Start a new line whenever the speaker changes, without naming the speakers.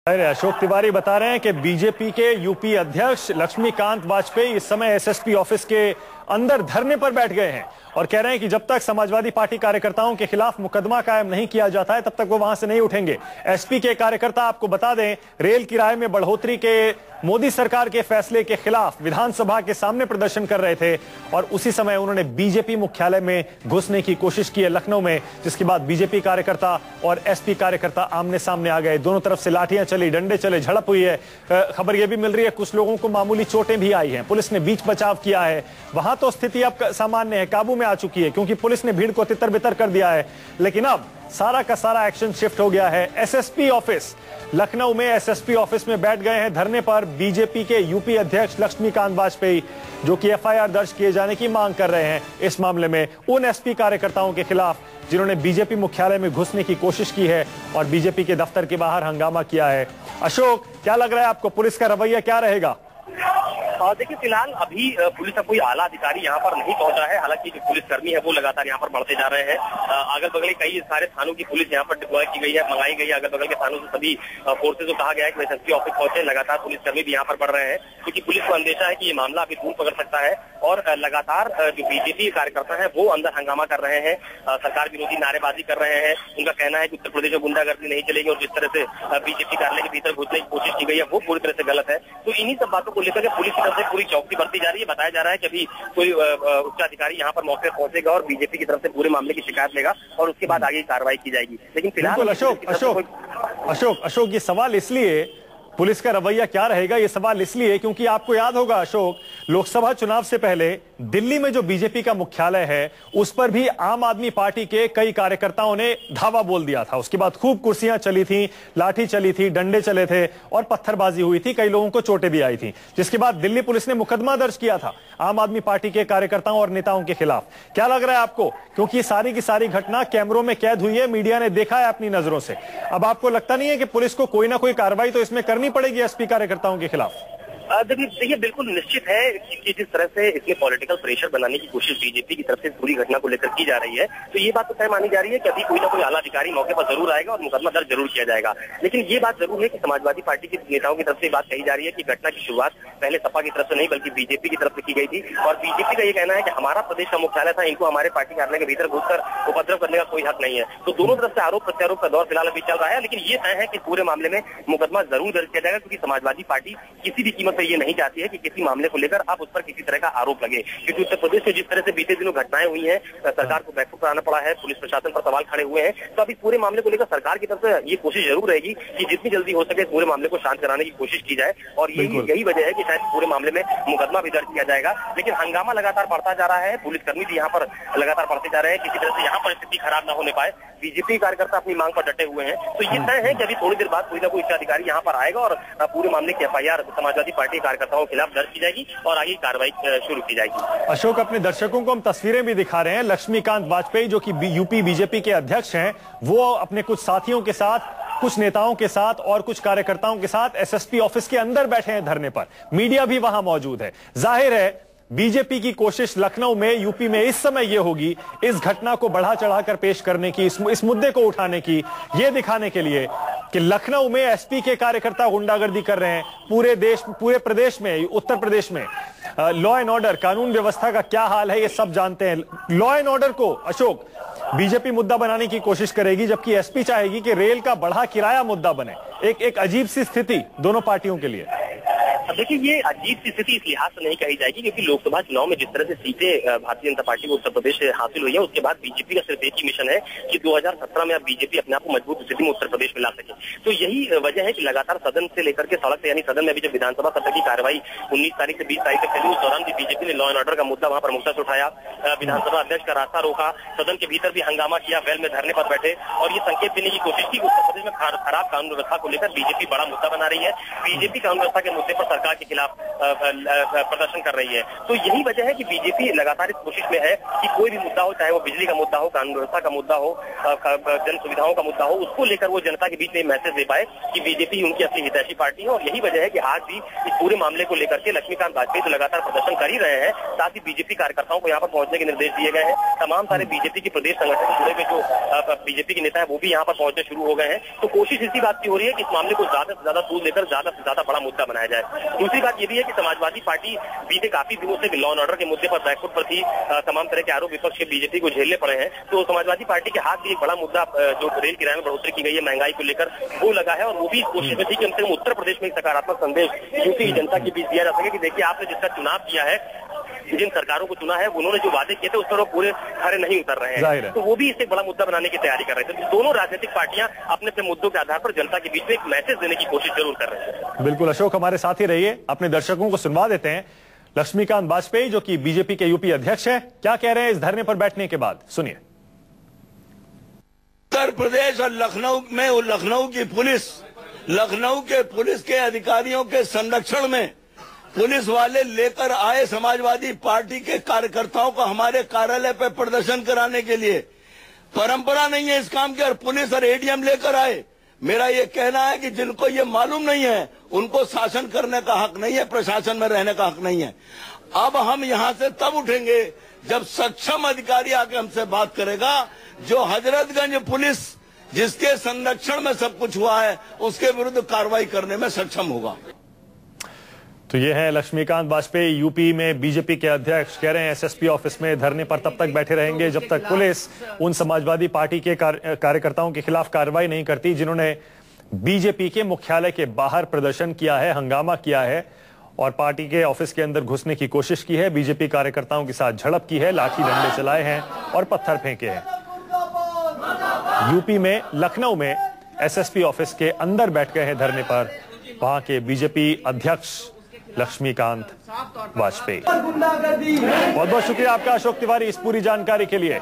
अरे अशोक तिवारी बता रहे हैं कि बीजेपी के यूपी अध्यक्ष लक्ष्मीकांत वाजपेयी इस समय एसएसपी ऑफिस के अंदर धरने पर बैठ गए हैं और कह रहे हैं कि जब तक समाजवादी पार्टी कार्यकर्ताओं के खिलाफ मुकदमा कायम नहीं किया जाता है तब तक वो वहां से नहीं उठेंगे। एसपी के कार्यकर्ता, आपको बता दें, रेल किराए में बढ़ोतरी के मोदी सरकार के फैसले के खिलाफ विधानसभा के सामने प्रदर्शन कर रहे थे और उसी समय उन्होंने बीजेपी मुख्यालय में घुसने की कोशिश की है लखनऊ में, जिसके बाद बीजेपी कार्यकर्ता और एसपी कार्यकर्ता आमने सामने आ गए। दोनों तरफ से लाठियां चली, डंडे चले, झड़प हुई है। खबर यह भी मिल रही है कुछ लोगों को मामूली चोटें भी आई हैं। पुलिस ने बीच बचाव किया है। वहां तो स्थिति अब सामान्य है, काबू में आ चुकी है क्योंकि पुलिस ने भीड़ को तितर बितर कर दिया है। लेकिन अब सारा का सारा एक्शन शिफ्ट हो गया है। एसएसपी ऑफिस लखनऊ में, एसएसपी ऑफिस में बैठ गए हैं धरने पर बीजेपी के यूपी अध्यक्ष लक्ष्मीकांत वाजपेयी, जो कि एफआईआर दर्ज किए जाने की मांग कर रहे हैं इस मामले में उन एसपी कार्यकर्ताओं के खिलाफ जिन्होंने बीजेपी मुख्यालय में घुसने की कोशिश की है और बीजेपी के दफ्तर के बाहर हंगामा किया है। अशोक, क्या लग रहा है आपको, पुलिस का रवैया क्या रहेगा?
देखिए, फिलहाल अभी पुलिस का कोई आला अधिकारी यहाँ पर नहीं पहुंचा है। हालांकि जो पुलिसकर्मी है वो लगातार यहाँ पर बढ़ते जा रहे हैं। अगल बगल कई सारे थानों की पुलिस यहाँ पर डिप्लॉय की गई है, मंगाई गई है। अगल बगल के थानों से सभी फोर्सेज को कहा गया है कि एसएसपी ऑफिस पहुंचे। लगातार पुलिसकर्मी भी यहाँ पर बढ़ रहे हैं क्योंकि पुलिस को अंदेशा है कि ये मामला अभी दूर पकड़ सकता है और लगातार जो बीजेपी कार्यकर्ता है वो अंदर हंगामा कर रहे हैं, सरकार विरोधी नारेबाजी कर रहे हैं। उनका कहना है कि उत्तर प्रदेश में गुंडागर्दी नहीं चलेगी और जिस तरह से बीजेपी कार्यालय के भीतर घुसने की कोशिश की गई है वो पूरी तरह से गलत है। तो इन्हीं सब बातों को लेकर पुलिस की तरफ से पूरी चौकसी बढ़ती जा रही है। बताया जा रहा है कि अभी कोई उच्च अधिकारी यहाँ पर मौके पर पहुंचेगा और बीजेपी की तरफ से पूरे मामले की शिकायत लेगा और उसके बाद आगे कार्रवाई की जाएगी। लेकिन फिलहाल
अशोक, ये सवाल इसलिए, पुलिस का रवैया क्या रहेगा, ये सवाल इसलिए क्योंकि आपको याद होगा अशोक, लोकसभा चुनाव से पहले दिल्ली में जो बीजेपी का मुख्यालय है उस पर भी आम आदमी पार्टी के कई कार्यकर्ताओं ने धावा बोल दिया था। उसके बाद खूब कुर्सियां चली थी, लाठी चली थी, डंडे चले थे और पत्थरबाजी हुई थी, कई लोगों को चोटें भी आई थी, जिसके बाद दिल्ली पुलिस ने मुकदमा दर्ज किया था आम आदमी पार्टी के कार्यकर्ताओं और नेताओं के खिलाफ। क्या लग रहा है आपको, क्योंकि ये सारी की सारी घटना कैमरों में कैद हुई है, मीडिया ने देखा है अपनी नजरों से, अब आपको लगता नहीं है कि पुलिस को कोई ना कोई कार्रवाई तो इसमें करनी पड़ेगी एसपी कार्यकर्ताओं के खिलाफ?
देखिए, बिल्कुल निश्चित है कि जिस तरह से इसमें पॉलिटिकल प्रेशर बनाने की कोशिश बीजेपी की तरफ से पूरी घटना को लेकर की जा रही है, तो ये बात तो तय मानी जा रही है कि अभी कोई ना कोई आला अधिकारी मौके पर जरूर आएगा और मुकदमा दर्ज जरूर किया जाएगा। लेकिन ये बात जरूर है कि समाजवादी पार्टी के नेताओं की तरफ से बात कही जा रही है कि घटना की शुरुआत पहले सपा की तरफ से नहीं बल्कि बीजेपी की तरफ से की गई थी और बीजेपी का ये कहना है कि हमारा प्रदेश का मुख्यालय था, इनको हमारे पार्टी कार्यालय के भीतर घुसकर उपद्रव करने का कोई हक नहीं है। तो दोनों तरफ से आरोप प्रत्यारोप का दौर फिलहाल अभी चल रहा है। लेकिन ये तय है कि पूरे मामले में मुकदमा जरूर दर्ज किया जाएगा क्योंकि समाजवादी पार्टी किसी भी कीमत पर ये नहीं चाहती है कि किसी मामले को लेकर आप उस पर किसी तरह का आरोप लगे, क्योंकि उत्तर प्रदेश में जिस तरह से बीते दिनों घटनाएं हुई हैं, सरकार को बैकफुट कराना पड़ा है, पुलिस प्रशासन पर सवाल खड़े हुए हैं। तो अभी पूरे मामले को लेकर सरकार की तरफ से ये कोशिश जरूर रहेगी कि जितनी जल्दी हो सके पूरे मामले को शांत कराने की कोशिश की जाए और यही वजह है कि शायद पूरे मामले में मुकदमा भी दर्ज किया जाएगा। लेकिन हंगामा लगातार बढ़ता जा रहा है, पुलिसकर्मी भी यहाँ पर लगातार बढ़ते जा रहे हैं, किसी तरह से यहाँ पर स्थिति खराब न होने पाए। बीजेपी कार्यकर्ता अपनी मांग पर डटे हुए हैं। तो ये तय है कि अभी थोड़ी देर बाद कोई ना कोई उच्च अधिकारी यहाँ पर आएगा और पूरे मामले की एफआईआर समाजवादी पार्टी कार्यकर्ताओं के खिलाफ दर्ज की जाएगी और आगे कार्रवाई शुरू की जाएगी।
अशोक, अपने दर्शकों को हम तस्वीरें भी दिखा रहे हैं। लक्ष्मीकांत वाजपेयी जो कि यूपी बीजेपी के अध्यक्ष हैं, वो अपने कुछ साथियों के साथ, कुछ नेताओं के साथ और कुछ कार्यकर्ताओं के साथ एसएसपी ऑफिस के अंदर बैठे हैं धरने पर। मीडिया भी वहां मौजूद है। जाहिर है बीजेपी की कोशिश लखनऊ में, यूपी में इस समय यह होगी इस घटना को बढ़ा चढ़ाकर पेश करने की, इस मुद्दे को उठाने की, यह दिखाने के लिए कि लखनऊ में एसपी के कार्यकर्ता गुंडागर्दी कर रहे हैं। पूरे प्रदेश में, उत्तर प्रदेश में लॉ एंड ऑर्डर, कानून व्यवस्था का क्या हाल है ये सब जानते हैं। लॉ एंड ऑर्डर को अशोक बीजेपी मुद्दा बनाने की कोशिश करेगी, जबकि एसपी चाहेगी कि रेल का बढ़ा किराया मुद्दा बने। एक अजीब सी स्थिति दोनों पार्टियों के लिए।
देखिए, ये अजीब सी स्थिति इस लिहाज से नहीं कही जाएगी क्योंकि लोकसभा चुनाव में जिस तरह से सीटें भारतीय जनता पार्टी को उत्तर प्रदेश से हासिल हुई है, उसके बाद बीजेपी का सिर्फ एक ही मिशन है कि 2017 में अब बीजेपी अपने आप को मजबूत स्थिति में उत्तर प्रदेश में ला सके। तो यही वजह है कि लगातार सदन से लेकर के सड़क, यानी सदन में भी जब विधानसभा सत्र की कार्रवाई 19 तारीख से 20 तारीख तक चली, उस दौरान भी बीजेपी ने लॉ एंड ऑर्डर का मुद्दा वहां प्रमुखता से उठाया। विधानसभा अध्यक्ष का रास्ता रोका, सदन के भीतर भी हंगामा किया, वेल में धरने पर बैठे और ये संकेत देने की कोशिश की उत्तर प्रदेश में खराब कानून व्यवस्था को लेकर बीजेपी बड़ा मुद्दा बना रही है। बीजेपी कानून व्यवस्था के मुद्दे पर सरकार के खिलाफ प्रदर्शन कर रही है। तो यही वजह है कि बीजेपी लगातार इस कोशिश में है कि कोई भी मुद्दा हो, चाहे वो बिजली का मुद्दा हो, कानून व्यवस्था का मुद्दा हो, जन सुविधाओं का मुद्दा हो, उसको लेकर वो जनता के बीच में मैसेज दे पाए कि बीजेपी उनकी असली हितैषी पार्टी है। और यही वजह है कि आज भी इस पूरे मामले को लेकर के लक्ष्मीकांत वाजपेयी तो लगातार प्रदर्शन कर ही रहे हैं, साथ ही बीजेपी कार्यकर्ताओं को यहाँ पर पहुंचने के निर्देश दिए गए हैं। तमाम सारे बीजेपी के प्रदेश संगठन से जुड़े हुए जो बीजेपी के नेता है वो भी यहाँ पर पहुंचने शुरू हो गए हैं। तो कोशिश इसी बात की हो रही है कि इस मामले को ज्यादा से ज्यादा सूद लेकर ज्यादा से ज्यादा बड़ा मुद्दा बनाया जाए। दूसरी बात ये भी है कि समाजवादी पार्टी बीते काफी दिनों से लॉ एंड ऑर्डर के मुद्दे पर बैकफुट पर थी, तमाम तरह के आरोप विपक्ष के बीजेपी को झेलने पड़े हैं। तो समाजवादी पार्टी के हाथ भी एक बड़ा मुद्दा जो रेल किराए में बढ़ोतरी की गई है, महंगाई को लेकर, वो लगा है। और वो भी इस कोशिश में थी कि कम से कम उत्तर प्रदेश में एक सकारात्मक संदेश यूपी की जनता के बीच दिया जा सके कि देखिए आपने जिसका चुनाव किया है, जिन सरकारों को चुना है, उन्होंने जो वादे किए थे उस पर वो पूरे खरे नहीं उतर रहे हैं। तो वो भी इससे बड़ा मुद्दा बनाने की तैयारी कर रहे थे। दोनों राजनीतिक पार्टियां अपने अपने मुद्दों के आधार पर जनता के बीच में एक मैसेज देने की कोशिश जरूर कर रहे हैं।
बिल्कुल अशोक, हमारे साथ ही रहिए, अपने दर्शकों को सुनवा देते हैं लक्ष्मीकांत वाजपेयी जो कि बीजेपी के यूपी अध्यक्ष हैं, क्या कह रहे हैं इस धरने पर बैठने के बाद, सुनिए।
उत्तर प्रदेश और लखनऊ में लखनऊ के पुलिस के अधिकारियों के संरक्षण में पुलिस वाले लेकर आए समाजवादी पार्टी के कार्यकर्ताओं को हमारे कार्यालय पर प्रदर्शन कराने के लिए। परंपरा नहीं है इस काम की, और पुलिस और एडीएम लेकर आए। मेरा ये कहना है कि जिनको ये मालूम नहीं है उनको शासन करने का हक नहीं है, प्रशासन में रहने का हक नहीं है। अब हम यहाँ से तब उठेंगे जब सक्षम अधिकारी आके हमसे बात करेगा। जो हजरतगंज पुलिस जिसके संरक्षण में सब कुछ हुआ है उसके विरुद्ध कार्रवाई करने में सक्षम होगा।
तो ये है लक्ष्मीकांत वाजपेयी, यूपी में बीजेपी के अध्यक्ष, कह रहे हैं एसएसपी ऑफिस में धरने पर तब तक बैठे रहेंगे जब तक पुलिस उन समाजवादी पार्टी के कार्यकर्ताओं के खिलाफ कार्रवाई नहीं करती जिन्होंने बीजेपी के मुख्यालय के बाहर प्रदर्शन किया है, हंगामा किया है और पार्टी के ऑफिस के अंदर घुसने की कोशिश की है, बीजेपी कार्यकर्ताओं के साथ झड़प की है, लाठी डंडे चलाए हैं और पत्थर फेंके हैं। यूपी में लखनऊ में एसएसपी ऑफिस के अंदर बैठ गए हैं धरने पर वहां के बीजेपी अध्यक्ष लक्ष्मीकांत वाजपेयी। बहुत बहुत शुक्रिया आपका अशोक तिवारी इस पूरी जानकारी के लिए।